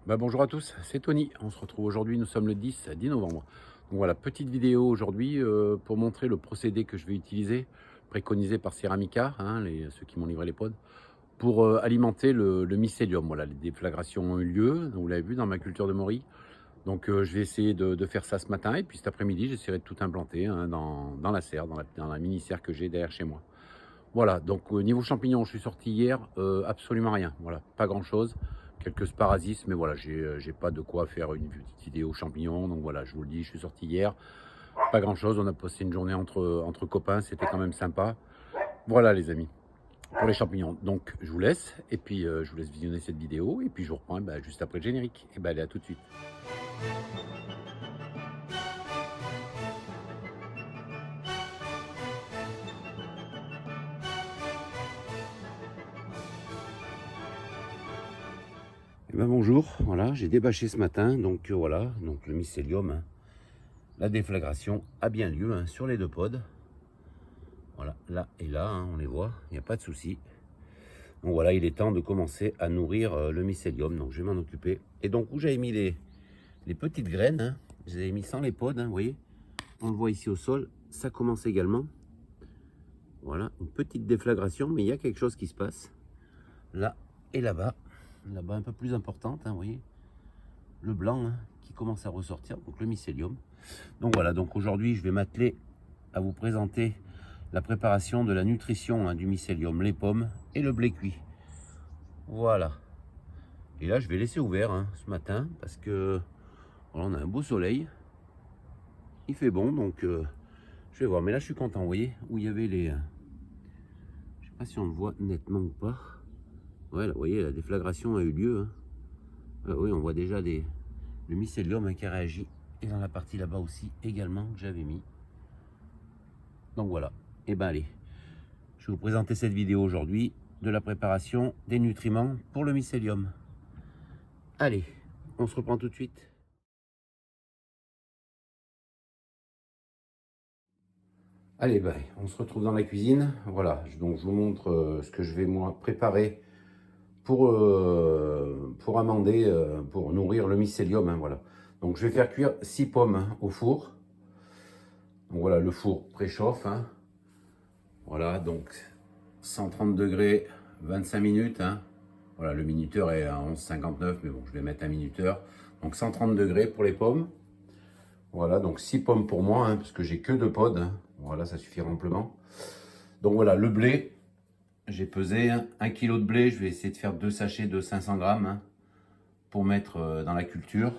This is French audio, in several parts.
Bonjour à tous, c'est Tony. On se retrouve aujourd'hui, nous sommes le 10 novembre. Donc voilà, petite vidéo aujourd'hui pour montrer le procédé que je vais utiliser, préconisé par Ceramica, hein, ceux qui m'ont livré les pods, pour alimenter le mycélium. Voilà, les déflagrations ont eu lieu, donc vous l'avez vu dans ma culture de Maury. Donc je vais essayer de faire ça ce matin et puis cet après-midi, j'essaierai de tout implanter hein, dans la serre, dans la mini-serre que j'ai derrière chez moi. Voilà, donc au niveau champignons, je suis sorti hier, absolument rien. Voilà, pas grand-chose. Quelques sparasis, mais voilà, j'ai pas de quoi faire une petite vidéo champignons. Donc voilà, je vous le dis, je suis sorti hier. Pas grand-chose, on a passé une journée entre copains, c'était quand même sympa. Voilà les amis, pour les champignons. Donc je vous laisse, et puis je vous laisse visionner cette vidéo, et puis je vous reprends juste après le générique. Et allez, à tout de suite. Bonjour, voilà, j'ai débâché ce matin, donc voilà, donc le mycélium, hein. La déflagration a bien lieu hein, sur les deux pods. Voilà, là et là, hein, on les voit, il n'y a pas de souci. Donc voilà, il est temps de commencer à nourrir le mycélium, donc je vais m'en occuper. Et donc où j'avais mis les petites graines, hein, je les ai mis sans les pods, hein, vous voyez. On le voit ici au sol, ça commence également. Voilà, une petite déflagration, mais il y a quelque chose qui se passe. Là et là-bas, là-bas un peu plus importante, hein, vous voyez. Le blanc hein, qui commence à ressortir, donc le mycélium. Donc voilà, donc aujourd'hui je vais m'atteler à vous présenter la préparation de la nutrition hein, du mycélium, les pommes et le blé cuit. Voilà. Et là je vais laisser ouvert hein, ce matin parce que voilà, on a un beau soleil. Il fait bon donc je vais voir. Mais là je suis content, vous voyez, où il y avait les... je sais pas si on le voit nettement ou pas. Ouais, là, vous voyez, la déflagration a eu lieu. Hein. Oui, on voit déjà le mycélium hein, qui a réagi. Et dans la partie là-bas aussi également que j'avais mis. Donc voilà. Et allez. Je vais vous présenter cette vidéo aujourd'hui de la préparation des nutriments pour le mycélium. Allez, on se reprend tout de suite. Allez, on se retrouve dans la cuisine. Voilà, donc je vous montre ce que je vais moi préparer pour amender, pour nourrir le mycélium. Hein, voilà. Donc je vais faire cuire 6 pommes hein, au four. Donc voilà, le four préchauffe. Hein. Voilà, donc 130 degrés, 25 minutes. Hein. Voilà, le minuteur est à 11,59, mais bon, je vais mettre un minuteur. Donc 130 degrés pour les pommes. Voilà, donc 6 pommes pour moi, hein, parce que j'ai que 2 pods. Hein. Voilà, ça suffit amplement. Donc voilà, le blé, j'ai pesé 1 kg de blé. Je vais essayer de faire 2 sachets de 500 grammes hein, pour mettre dans la culture.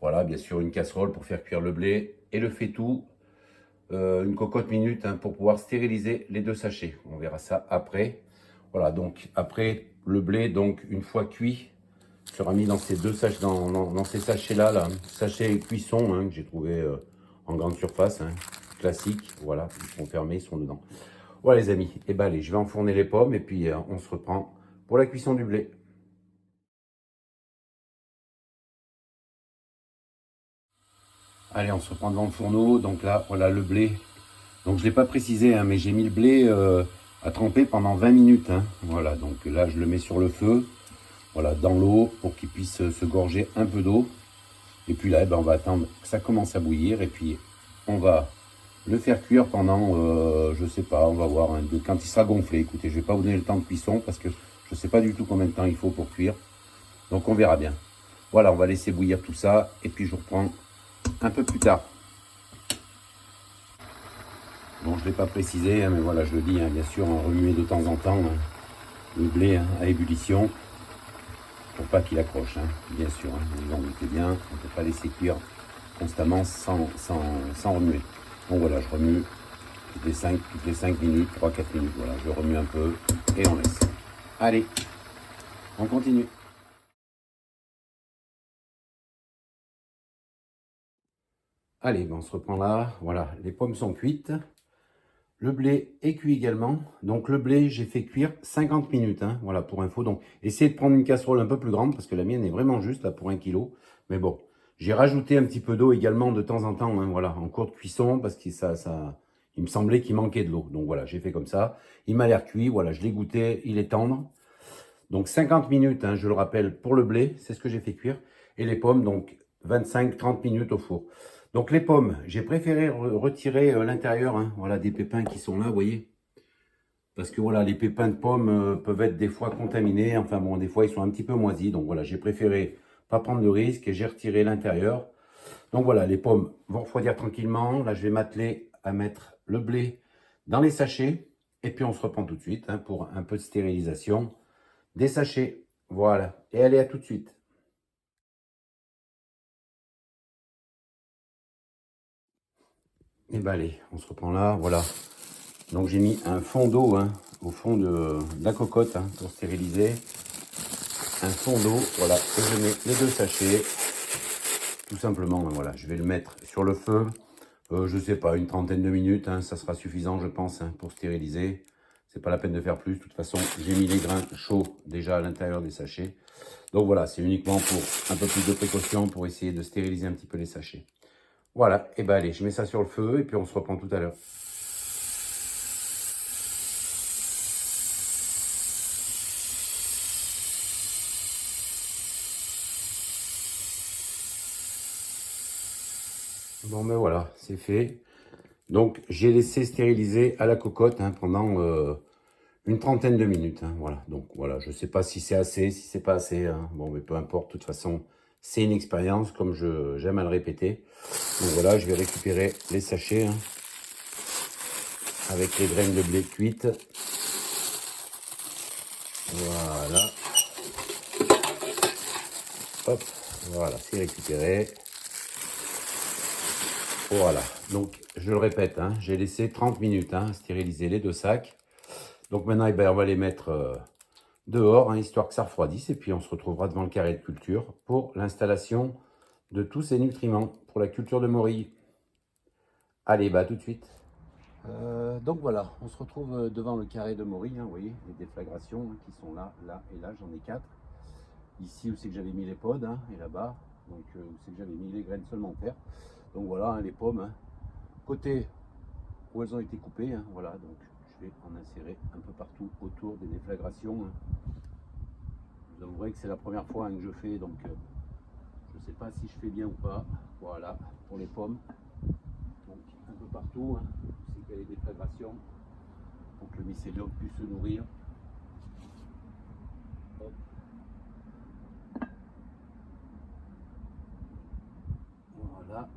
Voilà, bien sûr, une casserole pour faire cuire le blé et le faitout. Une cocotte minute hein, pour pouvoir stériliser les 2 sachets. On verra ça après. Voilà, donc après le blé, donc une fois cuit, sera mis dans ces deux sachets, dans ces sachets-là, là, sachets cuisson hein, que j'ai trouvé en grande surface, hein, classique. Voilà, ils sont fermés, ils sont dedans. Voilà les amis, et allez, je vais enfourner les pommes et puis on se reprend pour la cuisson du blé. Allez, on se reprend devant le fourneau. Donc là, voilà le blé. Donc je ne l'ai pas précisé, hein, mais j'ai mis le blé à tremper pendant 20 minutes. Hein. Voilà, donc là je le mets sur le feu, voilà, dans l'eau pour qu'il puisse se gorger un peu d'eau. Et puis là, on va attendre que ça commence à bouillir et puis on va le faire cuire pendant, je sais pas, on va voir hein, quand il sera gonflé. Écoutez, je vais pas vous donner le temps de cuisson parce que je sais pas du tout combien de temps il faut pour cuire. Donc on verra bien. Voilà, on va laisser bouillir tout ça et puis je reprends un peu plus tard. Bon, je ne l'ai pas précisé, hein, mais voilà, je le dis, hein, bien sûr, on remuer de temps en temps hein, le blé hein, à ébullition pour pas qu'il accroche, hein, bien sûr. Hein, vous en doutez bien, on ne peut pas laisser cuire constamment sans remuer. Donc voilà, je remue toutes les 5 minutes, 3-4 minutes. Voilà, je remue un peu et on laisse. Allez, on continue. Allez, on se reprend là. Voilà, les pommes sont cuites. Le blé est cuit également. Donc le blé, j'ai fait cuire 50 minutes. Hein, voilà, pour info. Donc essayez de prendre une casserole un peu plus grande parce que la mienne est vraiment juste là pour 1 kg. Mais bon, j'ai rajouté un petit peu d'eau également de temps en temps. Hein, voilà, en cours de cuisson parce que il me semblait qu'il manquait de l'eau. Donc voilà, j'ai fait comme ça. Il m'a l'air cuit. Voilà, je l'ai goûté. Il est tendre. Donc 50 minutes, hein, je le rappelle, pour le blé, c'est ce que j'ai fait cuire. Et les pommes, donc 25-30 minutes au four. Donc les pommes, j'ai préféré retirer l'intérieur, hein, voilà, des pépins qui sont là, vous voyez. Parce que voilà, les pépins de pommes peuvent être des fois contaminés. Enfin bon, des fois, ils sont un petit peu moisis. Donc voilà, j'ai préféré pas prendre de risque et j'ai retiré l'intérieur. Donc voilà, les pommes vont refroidir tranquillement. Là, je vais m'atteler à mettre le blé dans les sachets. Et puis, on se reprend tout de suite hein, pour un peu de stérilisation des sachets. Voilà. Et allez, à tout de suite. Et ben allez, on se reprend là. Voilà. Donc, j'ai mis un fond d'eau hein, au fond de la cocotte hein, pour stériliser. Un fond d'eau, voilà. Et je mets les 2 sachets. Tout simplement, voilà. Je vais le mettre sur le feu. Je sais pas, une trentaine de minutes, hein, ça sera suffisant, je pense, hein, pour stériliser. C'est pas la peine de faire plus. De toute façon, j'ai mis les grains chauds déjà à l'intérieur des sachets. Donc voilà, c'est uniquement pour un peu plus de précaution pour essayer de stériliser un petit peu les sachets. Voilà, et ben allez, je mets ça sur le feu et puis on se reprend tout à l'heure. Bon ben voilà, c'est fait. Donc j'ai laissé stériliser à la cocotte hein, pendant une trentaine de minutes. Hein, voilà, donc voilà, je sais pas si c'est assez, si c'est pas assez. Hein. Bon, mais peu importe, de toute façon, c'est une expérience, comme j'aime à le répéter. Donc voilà, je vais récupérer les sachets hein, avec les graines de blé cuites. Voilà. Hop, voilà, c'est récupéré. Voilà, donc je le répète, hein, j'ai laissé 30 minutes hein, stériliser les 2 sacs. Donc maintenant, eh ben, on va les mettre dehors, hein, histoire que ça refroidisse. Et puis on se retrouvera devant le carré de culture pour l'installation de tous ces nutriments pour la culture de morille. Allez, bah tout de suite. Donc voilà, on se retrouve devant le carré de morille, hein, vous voyez, les déflagrations hein, qui sont là, là et là, j'en ai 4. Ici où c'est que j'avais mis les pods, hein, et là-bas, donc où c'est que j'avais mis les graines semencières. Donc voilà, hein, les pommes, hein, côté où elles ont été coupées, hein, voilà, donc je vais en insérer un peu partout autour des déflagrations. Hein. Je vous avouerai que c'est la première fois hein, que je fais, donc je ne sais pas si je fais bien ou pas. Voilà, pour les pommes. Donc un peu partout, hein, c'est qu'il y a les déflagrations pour que le mycélium puisse se nourrir. Hop. Voilà.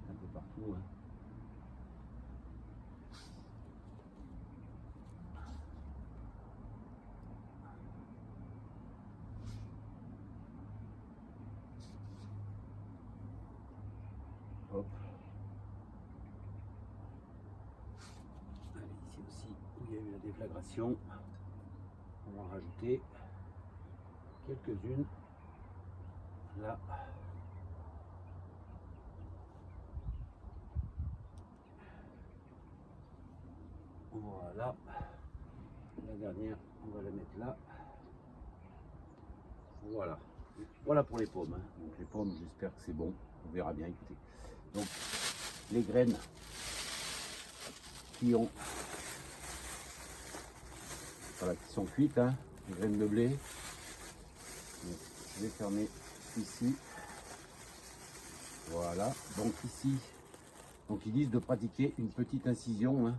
Un peu partout. Hein. Hop. Allez, ici aussi où il y a eu la déflagration, on va en rajouter quelques-unes. Là. Voilà. La dernière, on va la mettre là. Voilà. Voilà pour les pommes. Hein. Donc les pommes, j'espère que c'est bon. On verra bien, écoutez. Donc les graines qui ont voilà, qui sont cuites, hein, les graines de blé. Donc, je vais fermer ici. Voilà. Donc ici, donc ils disent de pratiquer une petite incision hein,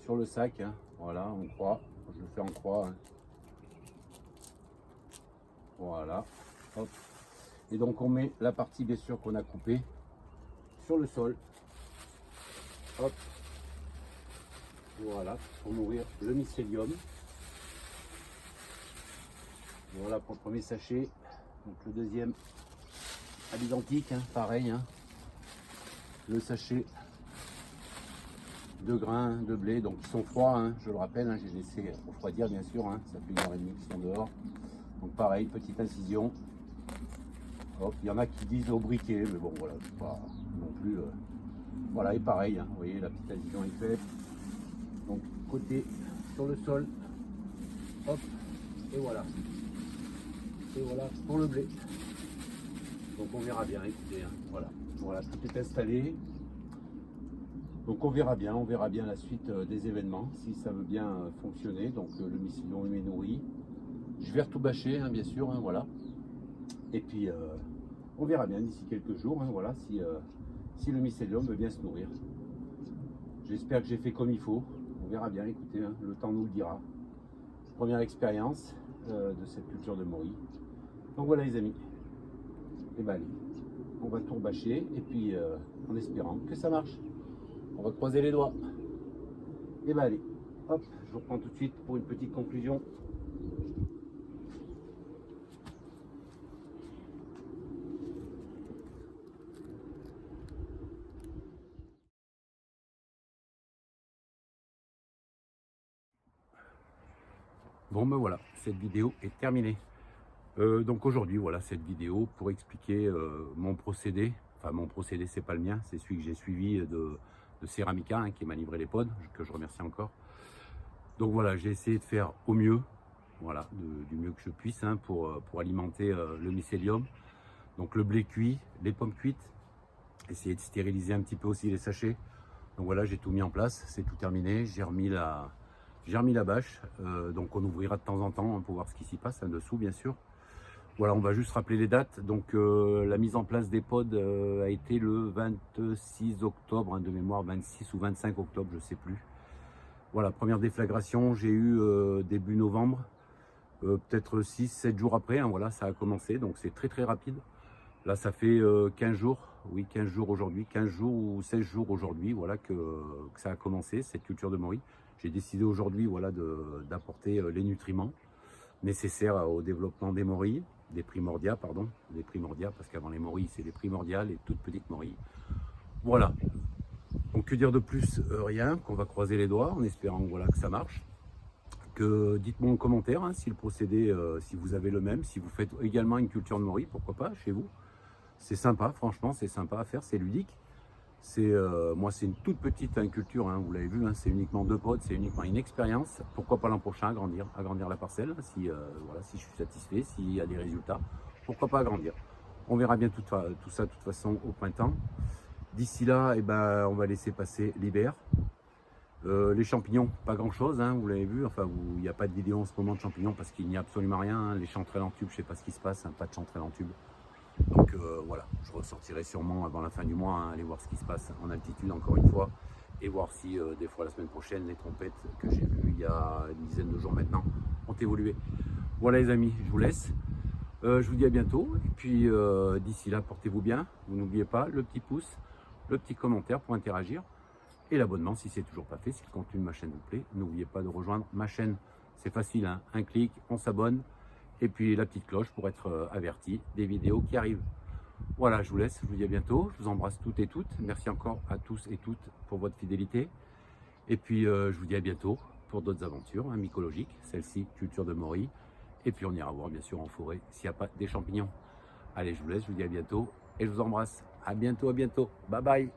sur le sac. Hein. Voilà, en croix. Je le fais en croix. Hein. Voilà. Hop. Et donc on met la partie bien sûr qu'on a coupée sur le sol. Hop. Voilà, pour nourrir le mycélium. Voilà pour le premier sachet. Donc le deuxième à l'identique, hein, pareil. Hein. Le sachet de grains de blé, donc ils sont froids, hein, je le rappelle, hein, j'ai laissé refroidir bien sûr, hein, ça fait 1h30 qu'ils sont dehors. Donc pareil, petite incision. Hop, il y en a qui disent au briquet, mais bon voilà, c'est pas non plus. Voilà, et pareil, hein, vous voyez la petite incision est faite. Donc côté sur le sol. Hop, et voilà. Et voilà pour le blé. Donc on verra bien, écoutez, hein, voilà. Voilà, tout est installé. Donc on verra bien la suite des événements, si ça veut bien fonctionner. Donc le mycélium est nourri. Je vais tout bâcher, hein, bien sûr, hein, voilà. Et puis on verra bien d'ici quelques jours, hein, voilà, si le mycélium veut bien se nourrir. J'espère que j'ai fait comme il faut. On verra bien, écoutez, hein, le temps nous le dira. Première expérience de cette culture de Maury. Donc voilà les amis. Et ben allez, on va tout rebâcher et puis en espérant que ça marche. On va croiser les doigts. Et ben allez, hop, je vous reprends tout de suite pour une petite conclusion. Bon ben voilà, cette vidéo est terminée. Donc aujourd'hui, voilà cette vidéo pour expliquer mon procédé. Enfin mon procédé, c'est pas le mien, c'est celui que j'ai suivi de Ceramica, hein, qui m'a livré les pods, que je remercie encore. Donc voilà, j'ai essayé de faire au mieux, voilà, du mieux que je puisse, hein, pour alimenter le mycélium. Donc le blé cuit, les pommes cuites, essayer de stériliser un petit peu aussi les sachets. Donc voilà, j'ai tout mis en place, c'est tout terminé, j'ai remis la bâche, donc on ouvrira de temps en temps, hein, pour voir ce qui s'y passe, en dessous bien sûr. Voilà, on va juste rappeler les dates. Donc la mise en place des pods a été le 26 octobre, hein, de mémoire, 26 ou 25 octobre, je ne sais plus. Voilà, première déflagration, j'ai eu début novembre, peut-être 6-7 jours après, hein, voilà, ça a commencé, donc c'est très très rapide. Là, ça fait 15 jours, oui, 15 jours aujourd'hui, 15 jours ou 16 jours aujourd'hui, voilà, que ça a commencé, cette culture de Maury. J'ai décidé aujourd'hui, voilà, d'apporter les nutriments nécessaires au développement des morilles, des primordias, pardon, des primordias, parce qu'avant les morilles, c'est des primordiales, les toutes petites morilles. Voilà. Donc que dire de plus, rien, qu'on va croiser les doigts en espérant, voilà, que ça marche. Que dites-moi en commentaire, hein, si le procédé, si vous avez le même, si vous faites également une culture de morilles, pourquoi pas, chez vous. C'est sympa, franchement, c'est sympa à faire, c'est ludique. Moi, c'est une toute petite culture, hein, vous l'avez vu, hein, c'est uniquement 2 pods, c'est uniquement une expérience. Pourquoi pas l'an prochain agrandir la parcelle, si, voilà, si je suis satisfait, s'il y a des résultats, pourquoi pas agrandir. On verra bien tout ça de toute façon au printemps. D'ici là, eh ben, on va laisser passer l'hiver. Les champignons, pas grand chose, hein, vous l'avez vu, enfin il n'y a pas de vidéo en ce moment de champignons parce qu'il n'y a absolument rien, hein. Les chanterelles en tube, je ne sais pas ce qui se passe, hein, pas de chanterelles en tube. Donc voilà, je ressortirai sûrement avant la fin du mois, hein, aller voir ce qui se passe en altitude encore une fois, et voir si des fois la semaine prochaine, les trompettes que j'ai vues il y a une dizaine de jours maintenant ont évolué. Voilà les amis, je vous laisse. Je vous dis à bientôt, et puis d'ici là, portez-vous bien. Vous n'oubliez pas le petit pouce, le petit commentaire pour interagir, et l'abonnement si c'est toujours pas fait, si le contenu de ma chaîne vous plaît. N'oubliez pas de rejoindre ma chaîne, c'est facile, hein, un clic, on s'abonne. Et puis la petite cloche pour être averti des vidéos qui arrivent. Voilà, je vous laisse, je vous dis à bientôt, je vous embrasse toutes et toutes. Merci encore à tous et toutes pour votre fidélité. Et puis je vous dis à bientôt pour d'autres aventures, hein, mycologiques, celle-ci, culture de Maury. Et puis on ira voir bien sûr en forêt s'il n'y a pas des champignons. Allez, je vous laisse, je vous dis à bientôt et je vous embrasse. À bientôt, bye bye.